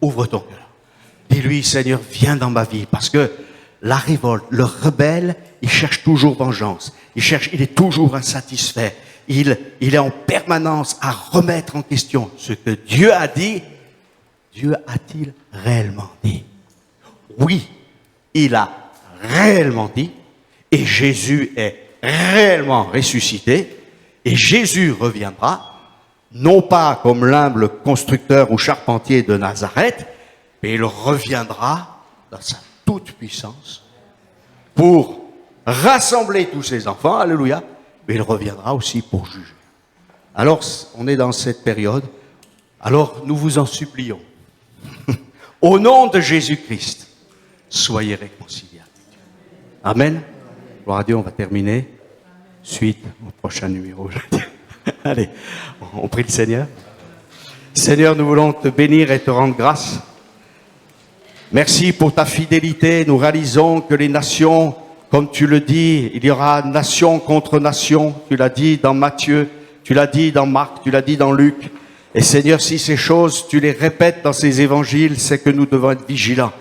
Ouvre ton cœur. Dis-lui, Seigneur, viens dans ma vie. Parce que la révolte, le rebelle, il cherche toujours vengeance. Il est toujours insatisfait. Il est en permanence à remettre en question ce que Dieu a dit. Dieu a-t-il réellement dit? Oui, il a réellement dit. Et Jésus est réellement ressuscité. Et Jésus reviendra, non pas comme l'humble constructeur ou charpentier de Nazareth, mais il reviendra dans sa toute puissance pour rassembler tous ses enfants. Alléluia. Mais il reviendra aussi pour juger. Alors, on est dans cette période. Alors, nous vous en supplions. Au nom de Jésus-Christ, soyez réconciliés avec Dieu. Amen. Gloire à Dieu, on va terminer. Suite au prochain numéro. Allez, on prie le Seigneur. Seigneur, nous voulons te bénir et te rendre grâce. Merci pour ta fidélité. Nous réalisons que les nations, comme tu le dis, il y aura nation contre nation. Tu l'as dit dans Matthieu, tu l'as dit dans Marc, tu l'as dit dans Luc. Et Seigneur, si ces choses, tu les répètes dans ces évangiles, c'est que nous devons être vigilants.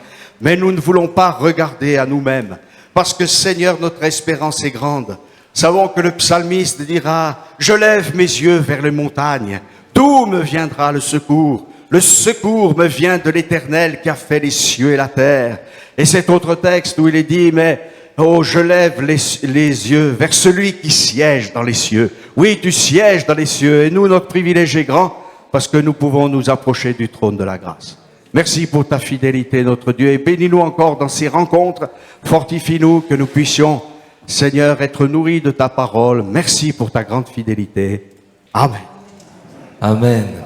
Mais nous ne voulons pas regarder à nous-mêmes. Parce que Seigneur, notre espérance est grande. Savons que le psalmiste dira, je lève mes yeux vers les montagnes. D'où me viendra le secours? Le secours me vient de l'Éternel qui a fait les cieux et la terre. Et cet autre texte où il est dit, mais oh, je lève les yeux vers celui qui siège dans les cieux. Oui, tu sièges dans les cieux. Et nous, notre privilège est grand parce que nous pouvons nous approcher du trône de la grâce. Merci pour ta fidélité, notre Dieu. Et bénis-nous encore dans ces rencontres. Fortifie-nous que nous puissions, Seigneur, être nourris de ta parole. Merci pour ta grande fidélité. Amen. Amen.